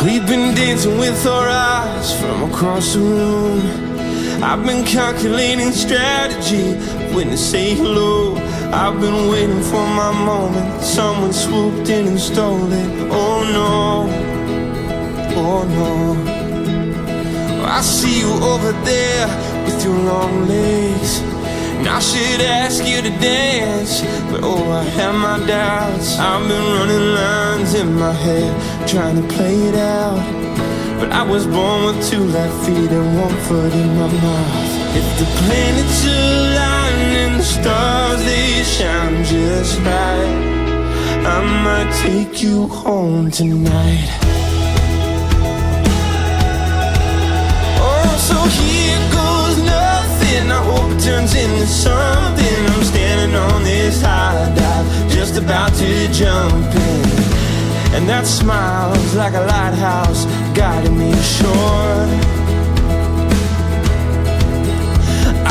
We've been dancing with our eyes from across the room. I've been calculating strategy when to say hello. I've been waiting for my moment. Someone swooped in and stole it. Oh no, oh no. I see you over there with your long legs, and I should ask you to dance, but oh, I have my doubts. I've been running lines in my head, trying to play it out, but I was born with 2 left feet and 1 foot in my mouth. If the planets align and the stars, they shine just right, I might take you home tonight. So here goes nothing, I hope it turns into something. I'm standing on this high dive, just about to jump in, and that smile's like a lighthouse guiding me ashore.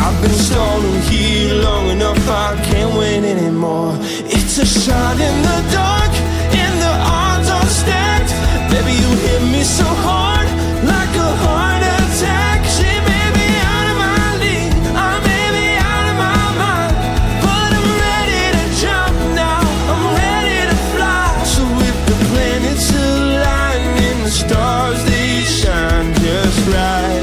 I've been stalling here long enough, I can't wait anymore. It's a shot in the dark, and the odds are stacked. Baby, you hit me so hard, like a heart attack. Stars, they shine just right,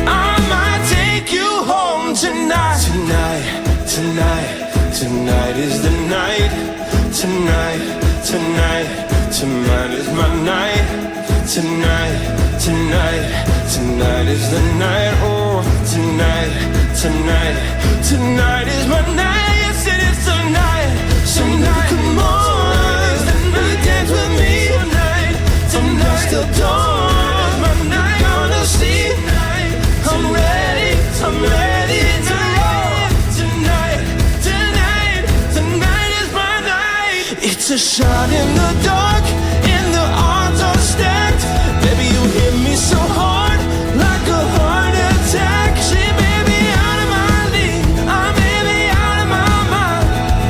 I might take you home tonight. Tonight, tonight, tonight is the night. Tonight, tonight, tonight is my night. Tonight, tonight, tonight is the night. Oh, tonight, tonight, tonight is my night. Yes, it is tonight. Tonight, come on, dance with me. Till dawn, I'm gonna see. I'm ready to roll. Tonight, tonight, tonight is my night. It's a shot in the dark, and the odds are stacked. Baby, you hit me so hard, like a heart attack. She may be out of my league, I may be out of my mind,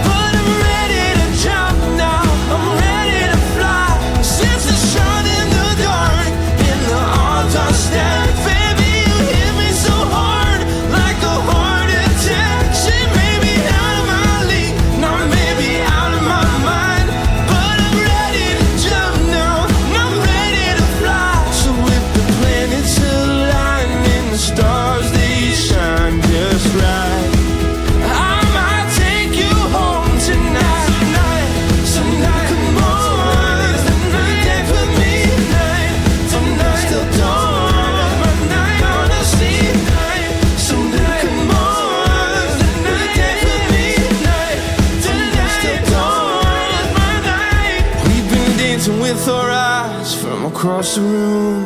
but I'm ready to jump now, I'm ready to fly. Since the shot in the dark, and the odds are stacked. Baby, you hit me so hard, like a heart attack. She may be out of my league, no, maybe out of my mind, but I'm ready to jump now, I'm ready to fly. So if the planets align and the stars, they shine just right, I might take you home tonight. Tonight, come on, dance with me. Tonight, till dawn, I'm gonna see. Tonight, come on, dance with me. Tonight, till dawn is my night. We've been dancing with our eyes from across the room.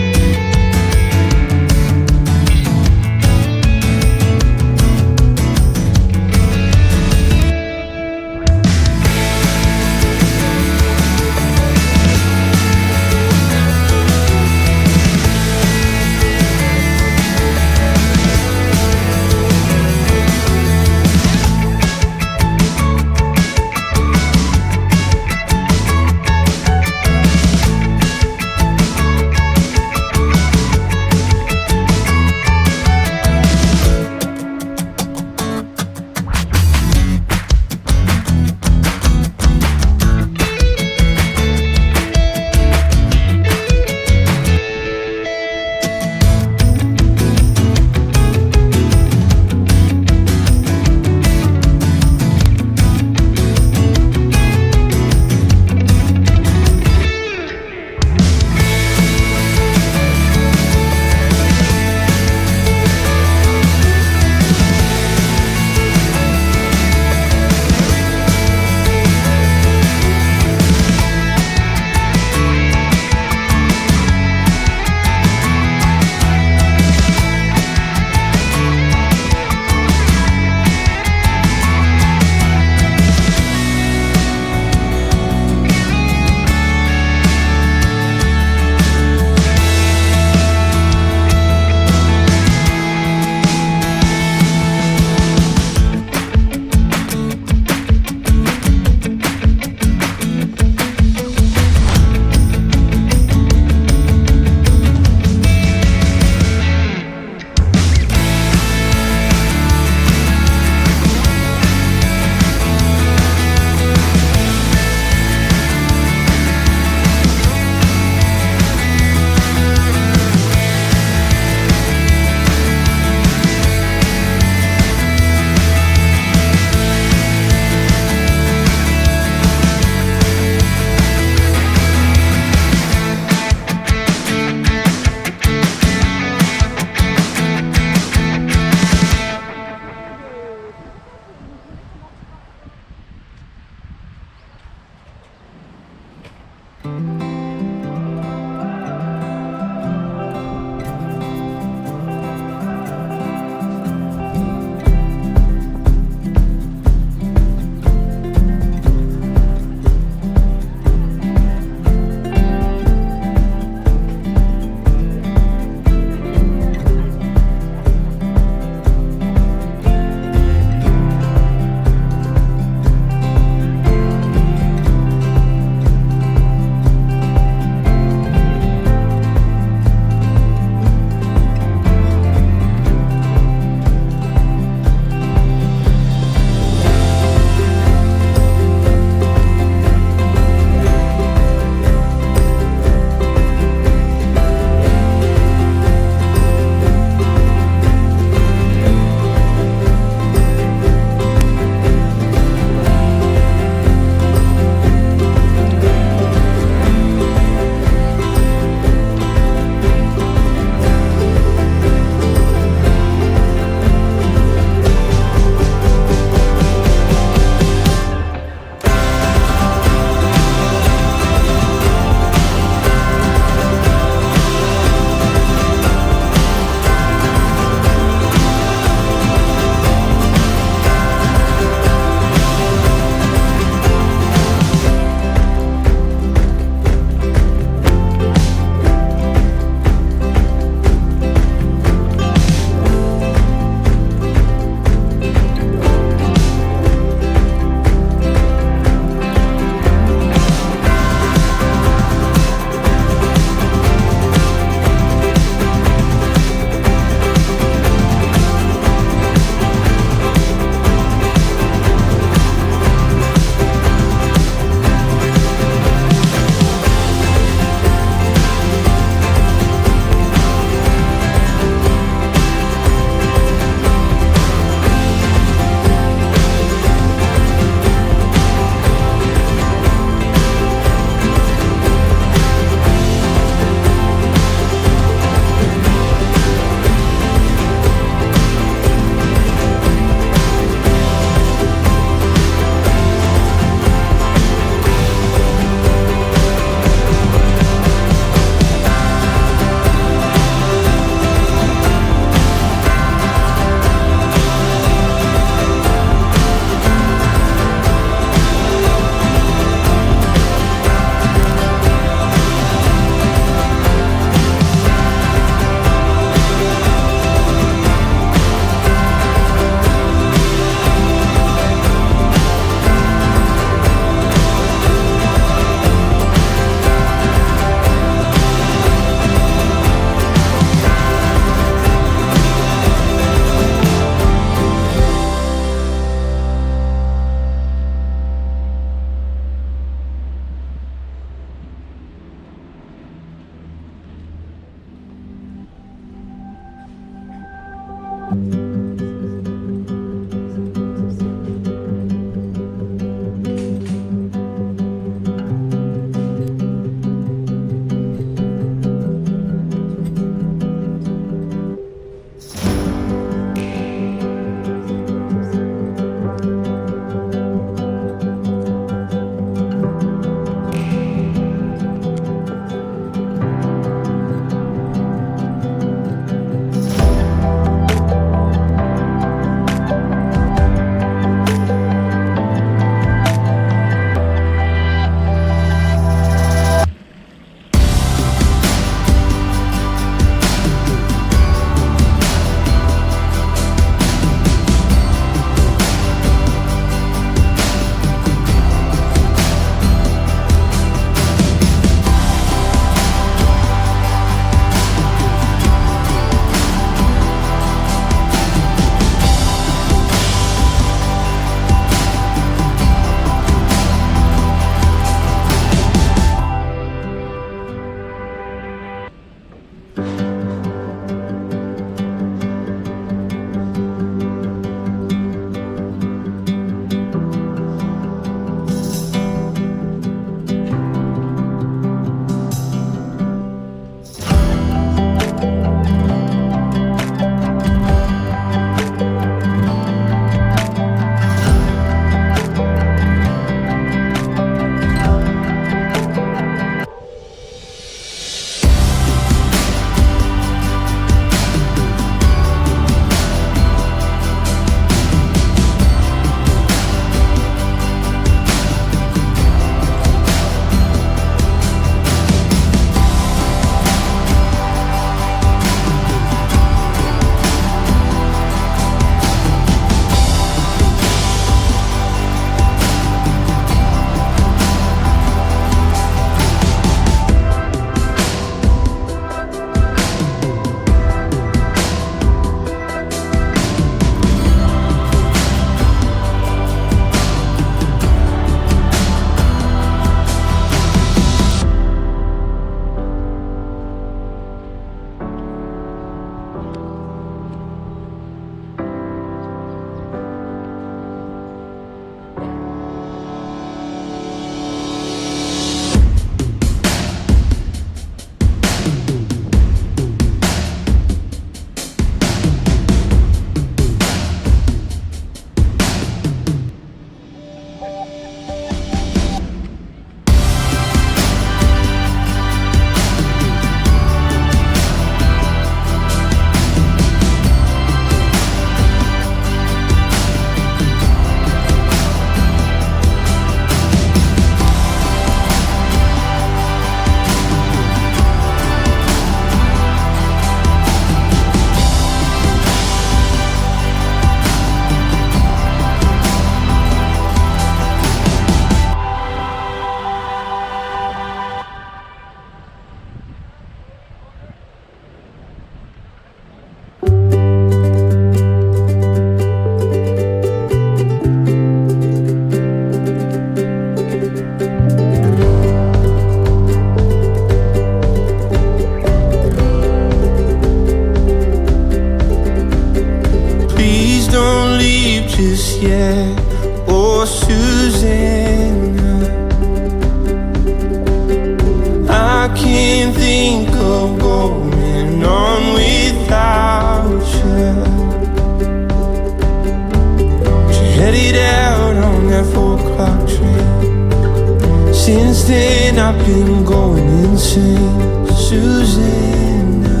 Since then I've been going insane, Susanna.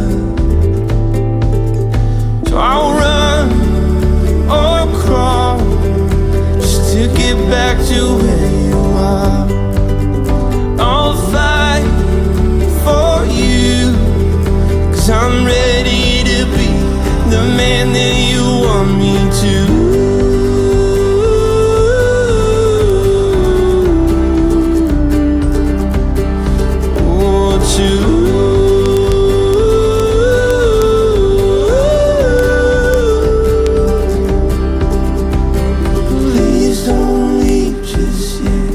So I'll run or crawl just to get back to where you are. I'll fight for you, 'cause I'm ready to be the man that you want me to. Please don't leave just yet,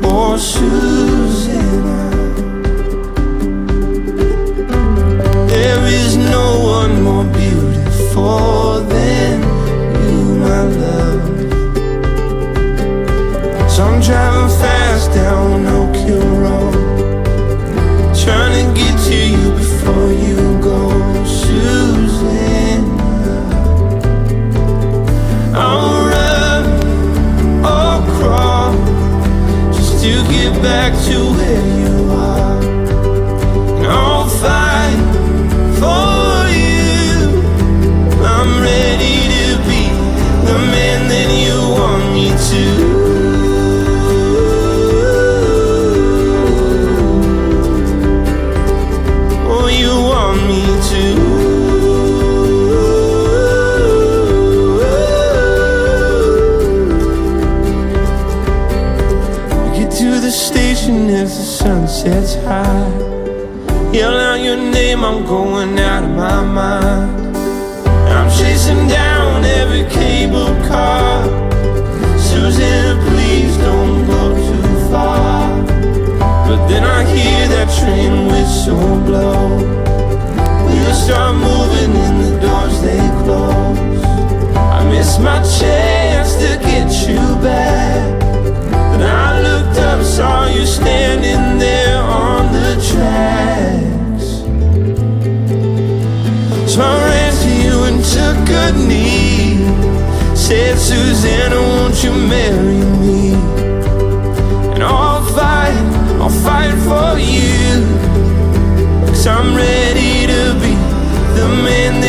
oh Susanna. There is no one more beautiful than you, my love. So I'm driving fast down Oak Hill Road, trying to get to you before you go, Susanna. I'll run or crawl just to get back to where you are. And I'll fight for you. I'm ready to be the man that you want me to. Oh, you want me to. We get to the station as the sun sets high. Yell out your name, I'm going out of my mind. I'm chasing down every cable car. Susanna, please don't go too far. But then I hear that train whistle blow. We'll start moving and the doors they close. I missed my chance to get you back, but I looked up, saw you standing there on the tracks. So I ran to you and took a knee, said, Susanna, won't you marry me? And I'll fight for you, 'cause I'm ready to be the man